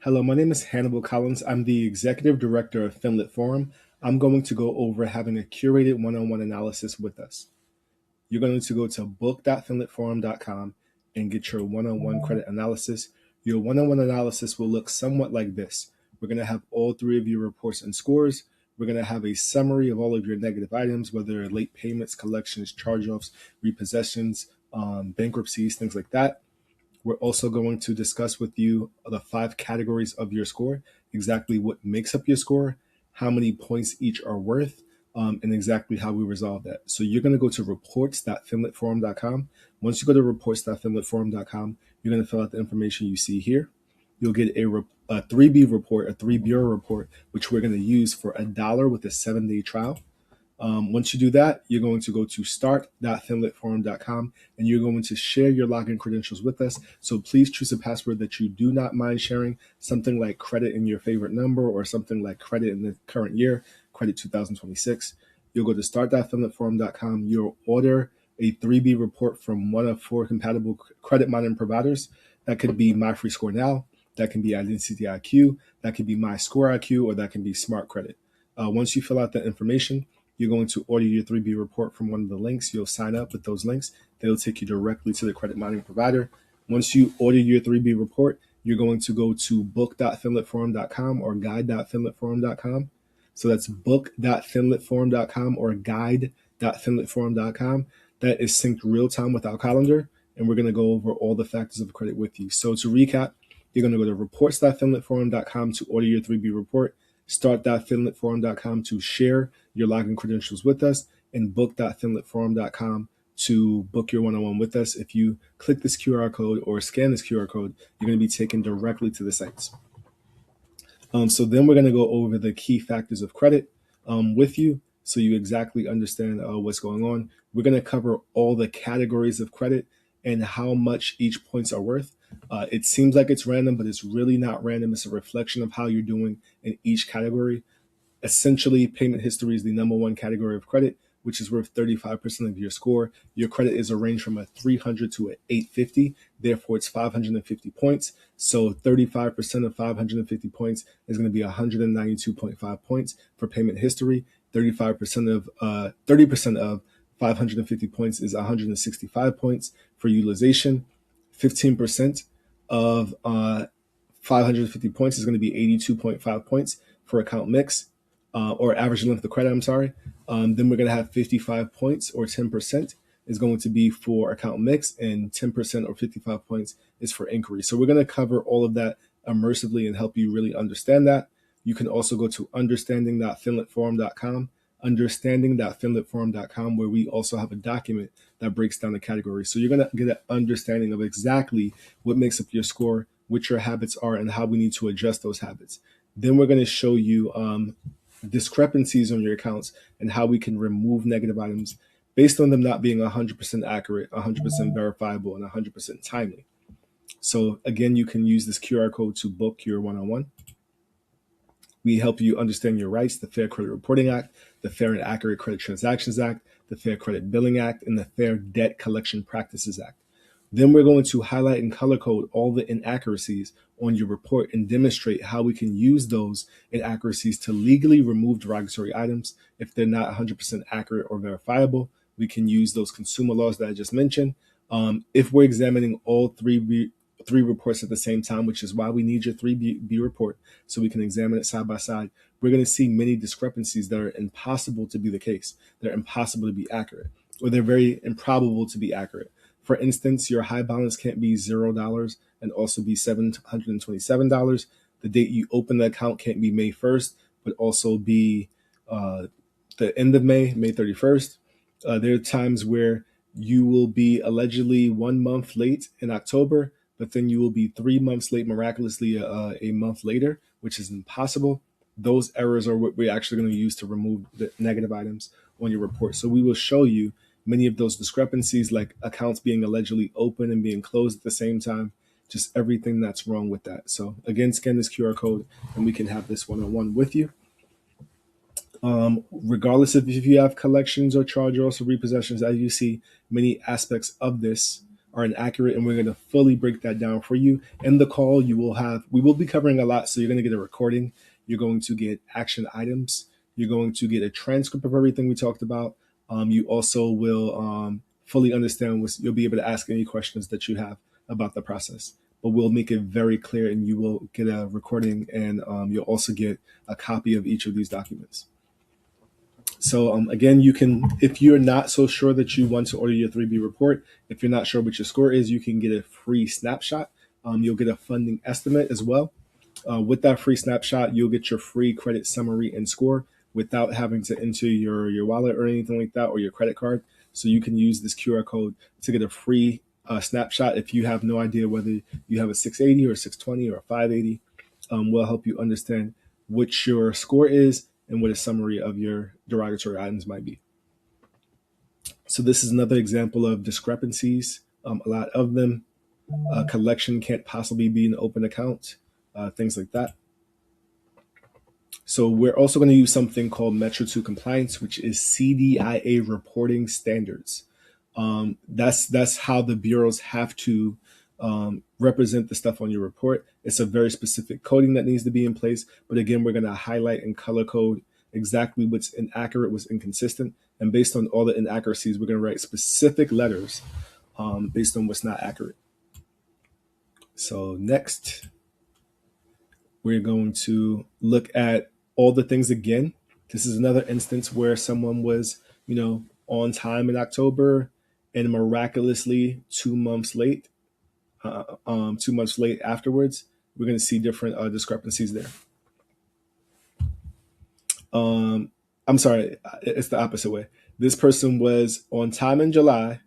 Hello, my name is Hannibal Collins. I'm the Executive Director of Finlit Forum. I'm going to go over having a curated one-on-one analysis with us. You're going to go to book.finlitforum.com and get your one-on-one credit analysis. Your one-on-one analysis will look somewhat like this. We're going to have all three of your reports and scores. We're going to have a summary of all of your negative items, whether late payments, collections, charge-offs, repossessions, bankruptcies, things like that. We're also going to discuss with you the 5 categories of your score, exactly what makes up your score, how many points each are worth, and exactly how we resolve that. So you're going to go to reports.finlitforum.com. Once you go to reports.finlitforum.com, you're going to fill out the information you see here. You'll get a 3B report, a 3 bureau report, which we're going to use for $1 with a 7-day trial. Once you do that, you're going to go to start.finlitforum.com and you're going to share your login credentials with us. So please choose a password that you do not mind sharing, something like credit in your favorite number or something like credit in the current year, credit 2026. You'll go to start.finlitforum.com. You'll order a 3B report from one of 4 compatible credit monitoring providers. That could be My Free Score Now, that can be Identity IQ, that could be My Score IQ, or that can be Smart Credit. Once you fill out that information, you're going to order your 3B report from one of the links. You'll sign up with those links. They'll take you directly to the credit monitoring provider. Once you order your 3B report, you're going to go to book.finlitforum.com or guide.finlitforum.com. So that's book.finlitforum.com or guide.finlitforum.com. That is synced real time with our calendar, and we're going to go over all the factors of credit with you. So to recap, you're going to go to reports.finlitforum.com to order your 3B report, start.finlitforum.com to share your login credentials with us, and book.finlitforum.com to book your one-on-one with us. If you click this QR code or scan this QR code, you're going to be taken directly to the sites. So then we're going to go over the key factors of credit with you so you exactly understand what's going on. We're going to cover all the categories of credit and how much each points are worth. It seems like it's random, but it's really not random. It's a reflection of how you're doing in each category. Essentially, payment history is the number one category of credit, which is worth 35% of your score. Your credit is a range from a 300 to an 850. Therefore, it's 550 points. So 35% of 550 points is going to be 192.5 points for payment history. 30% of 550 points is 165 points for utilization. 15% of 550 points is going to be 82.5 points for account mix. Or average length of credit, I'm sorry. Then we're going to have 55 points or 10% is going to be for account mix, and 10% or 55 points is for inquiry. So we're going to cover all of that immersively and help you really understand that. You can also go to understanding.finlitforum.com, where we also have a document that breaks down the categories. So you're going to get an understanding of exactly what makes up your score, what your habits are, and how we need to adjust those habits. Then we're going to show you discrepancies on your accounts and how we can remove negative items based on them not being 100% accurate, 100% verifiable, and 100% timely. So again, you can use this QR code to book your one-on-one. We help you understand your rights, the Fair Credit Reporting Act, the Fair and Accurate Credit Transactions Act, the Fair Credit Billing Act, and the Fair Debt Collection Practices Act. Then we're going to highlight and color code all the inaccuracies on your report and demonstrate how we can use those inaccuracies to legally remove derogatory items. If they're not 100% accurate or verifiable, we can use those consumer laws that I just mentioned. If we're examining all three reports at the same time, which is why we need your 3B report so we can examine it side by side, we're going to see many discrepancies that are impossible to be the case. They're impossible to be accurate, or they're very improbable to be accurate. For instance, your high balance can't be $0 and also be $727. The date you open the account can't be May 1st, but also be the end of May 31st. There are times where you will be allegedly 1 month late in October, but then you will be 3 months late miraculously a month later, which is impossible. Those errors are what we're actually going to use to remove the negative items on your report. So we will show you many of those discrepancies, like accounts being allegedly open and being closed at the same time, just everything that's wrong with that. So again, scan this QR code and we can have this one-on-one with you. Regardless of if you have collections or charge-offs or repossessions, as you see, many aspects of this are inaccurate, and we're going to fully break that down for you. In the call, we will be covering a lot, so you're going to get a recording. You're going to get action items. You're going to get a transcript of everything we talked about. You also will fully understand you'll be able to ask any questions that you have about the process. But we'll make it very clear, and you will get a recording, and you'll also get a copy of each of these documents. So again, you can, if you're not so sure that you want to order your 3B report, if you're not sure what your score is, you can get a free snapshot. You'll get a funding estimate as well. With that free snapshot, you'll get your free credit summary and score without having to enter your wallet or anything like that, or your credit card. So you can use this QR code to get a free snapshot if you have no idea whether you have a 680 or 620 or a 580. We'll help you understand what your score is and what a summary of your derogatory items might be. So this is another example of discrepancies, a lot of them. Collection can't possibly be an open account, things like that. So we're also going to use something called Metro 2 compliance, which is CDIA reporting standards. That's how the bureaus have to represent the stuff on your report. It's a very specific coding that needs to be in place. But again, we're going to highlight and color code exactly what's inaccurate, what's inconsistent. And based on all the inaccuracies, we're going to write specific letters based on what's not accurate. So next, we're going to look at all the things again. This is another instance where someone was, on time in October and miraculously 2 months late. 2 months late afterwards. We're going to see different discrepancies there. I'm sorry, it's the opposite way. This person was on time in July,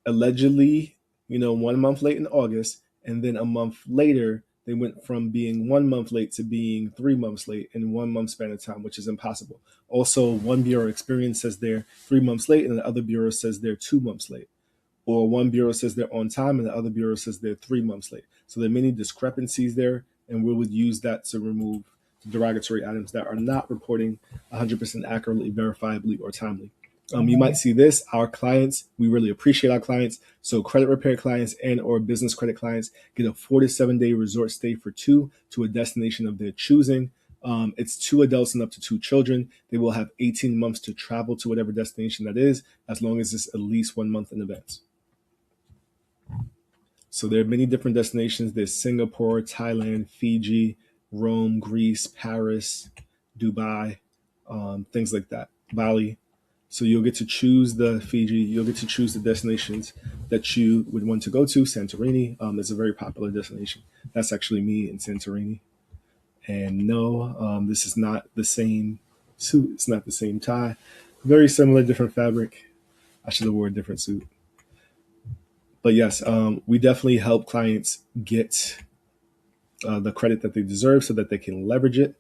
allegedly, 1 month late in August, and then a month later, they went from being 1 month late to being 3 months late in 1 month span of time, which is impossible. Also, one bureau experience says they're 3 months late, and the other bureau says they're 2 months late. Or one bureau says they're on time, and the other bureau says they're 3 months late. So there are many discrepancies there, and we would use that to remove derogatory items that are not reporting 100% accurately, verifiably, or timely. You might see this, our clients, we really appreciate our clients. So credit repair clients and or business credit clients get a 4 to 7 day resort stay for two to a destination of their choosing. It's 2 adults and up to 2 children. They will have 18 months to travel to whatever destination that is, as long as it's at least 1 month in advance. So there are many different destinations. There's Singapore, Thailand, Fiji, Rome, Greece, Paris, Dubai, things like that, Bali. So you'll get to choose the Fiji, you'll get to choose the destinations that you would want to go to. Santorini is a very popular destination. That's actually me in Santorini. And no, this is not the same suit. It's not the same tie. Very similar, different fabric. I should have worn a different suit. But yes, we definitely help clients get the credit that they deserve so that they can leverage it.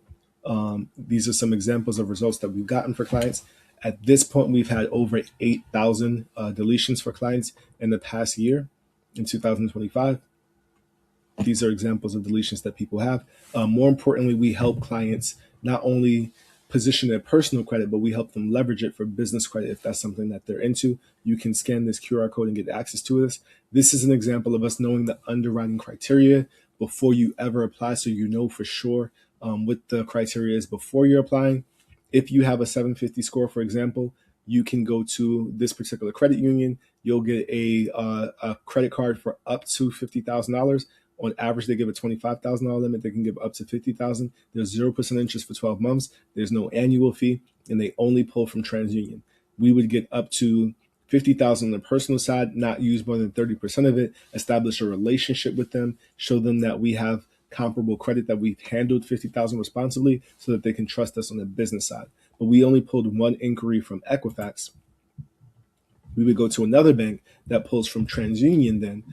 These are some examples of results that we've gotten for clients. At this point, we've had over 8,000 deletions for clients in the past year, in 2025. These are examples of deletions that people have. More importantly, we help clients not only position their personal credit, but we help them leverage it for business credit if that's something that they're into. You can scan this QR code and get access to this. This is an example of us knowing the underwriting criteria before you ever apply, so you know for sure what the criteria is before you're applying. If you have a 750 score, for example, you can go to this particular credit union. You'll get a credit card for up to $50,000. On average, they give a $25,000 limit. They can give up to $50,000. There's 0% interest for 12 months. There's no annual fee, and they only pull from TransUnion. We would get up to $50,000 on the personal side, not use more than 30% of it, establish a relationship with them, show them that we have comparable credit, that we've handled $50,000 responsibly so that they can trust us on the business side. But we only pulled one inquiry from Equifax. We would go to another bank that pulls from TransUnion then.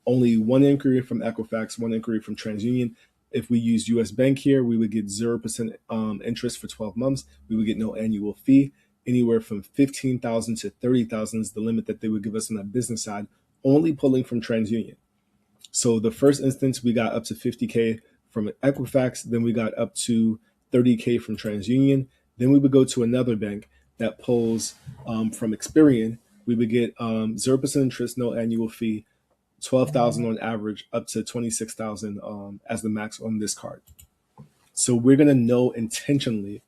Only one inquiry from Equifax, one inquiry from TransUnion. If we use US Bank here, we would get 0% interest for 12 months. We would get no annual fee. Anywhere from $15,000 to $30,000 is the limit that they would give us on that business side, only pulling from TransUnion. So the first instance, we got up to $50K from Equifax. Then we got up to $30K from TransUnion. Then we would go to another bank that pulls from Experian. We would get 0% interest, no annual fee, 12,000 on average, up to 26,000 as the max on this card. So we're going to know intentionally,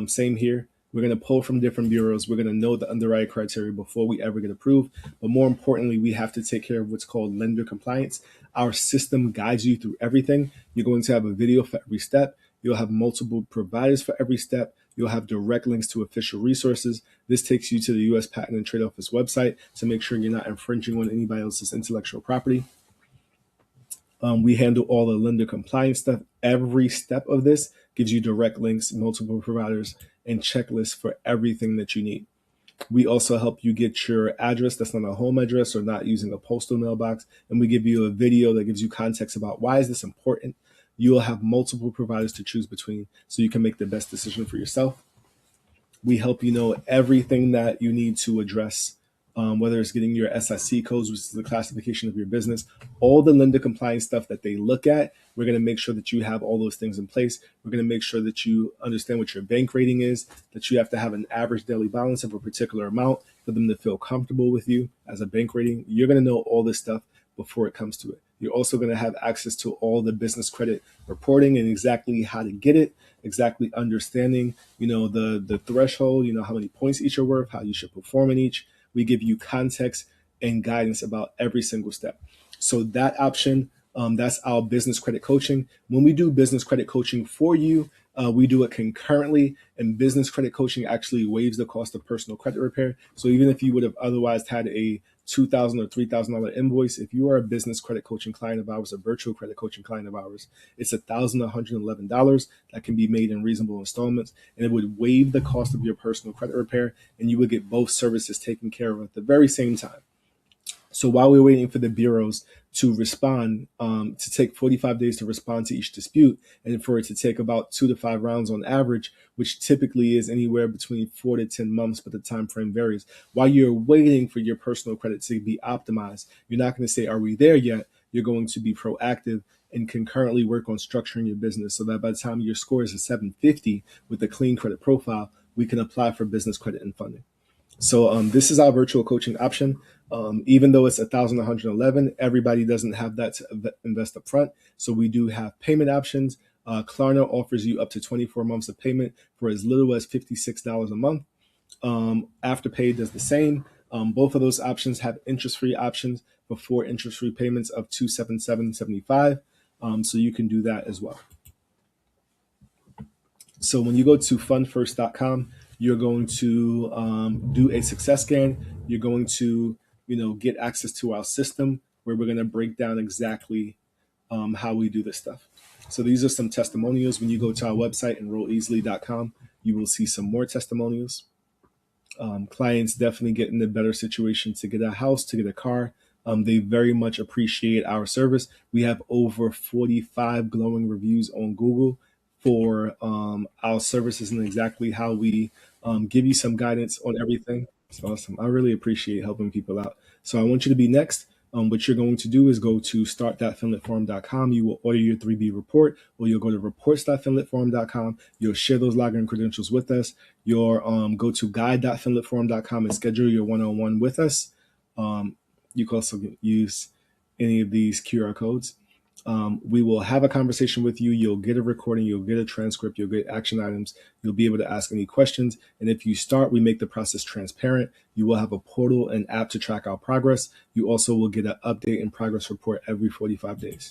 same here. We're going to pull from different bureaus. We're going to know the underwriting criteria before we ever get approved. But more importantly, we have to take care of what's called lender compliance. Our system guides you through everything. You're going to have a video for every step. You'll have multiple providers for every step. You'll have direct links to official resources. This takes you to the U.S. Patent and Trade Office website to make sure you're not infringing on anybody else's intellectual property. We handle all the lender compliance stuff. Every step of this gives you direct links, multiple providers, and checklists for everything that you need. We also help you get your address that's not a home address or not using a postal mailbox. And we give you a video that gives you context about why is this important. You will have multiple providers to choose between so you can make the best decision for yourself. We help you know everything that you need to address, whether it's getting your SIC codes, which is the classification of your business, all the lender compliance stuff that they look at. We're going to make sure that you have all those things in place. We're going to make sure that you understand what your bank rating is, that you have to have an average daily balance of a particular amount for them to feel comfortable with you as a bank rating. You're going to know all this stuff before it comes to it. You're also going to have access to all the business credit reporting and exactly how to get it, exactly understanding, the threshold, how many points each are worth, how you should perform in each. We give you context and guidance about every single step. So that option, that's our business credit coaching. When we do business credit coaching for you, we do it concurrently, and business credit coaching actually waives the cost of personal credit repair. So even if you would have otherwise had a $2,000 or $3,000 invoice, if you are a business credit coaching client of ours, a virtual credit coaching client of ours, it's $1,111 that can be made in reasonable installments, and it would waive the cost of your personal credit repair, and you would get both services taken care of at the very same time. So while we're waiting for the bureaus to respond, to take 45 days to respond to each dispute, and for it to take about 2 to 5 rounds on average, which typically is anywhere between 4 to 10 months, but the time frame varies. While you're waiting for your personal credit to be optimized, you're not going to say, are we there yet? You're going to be proactive and concurrently work on structuring your business so that by the time your score is a 750 with a clean credit profile, we can apply for business credit and funding. So this is our virtual coaching option. Even though it's $1,111, everybody doesn't have that to invest up front. So we do have payment options. Klarna offers you up to 24 months of payment for as little as $56 a month. Afterpay does the same. Both of those options have interest-free options before interest-free payments of $277.75. So you can do that as well. So when you go to fundfirst.com, you're going to do a success scan. You're going to, get access to our system where we're going to break down exactly how we do this stuff. So these are some testimonials. When you go to our website, enrolleasily.com, you will see some more testimonials. Clients definitely get in a better situation to get a house, to get a car. They very much appreciate our service. We have over 45 glowing reviews on Google for our services and exactly how we give you some guidance on everything. It's awesome. I really appreciate helping people out. So I want you to be next. What you're going to do is go to start.finletforum.com. You will order your 3B report, or you'll go to reports.finletforum.com. You'll share those login credentials with us. You'll go to guide.finletforum.com and schedule your one-on-one with us. You can also use any of these QR codes. We will have a conversation with you. You'll get a recording, you'll get a transcript, you'll get action items. You'll be able to ask any questions. And if you start, we make the process transparent. You will have a portal and app to track our progress. You also will get an update and progress report every 45 days.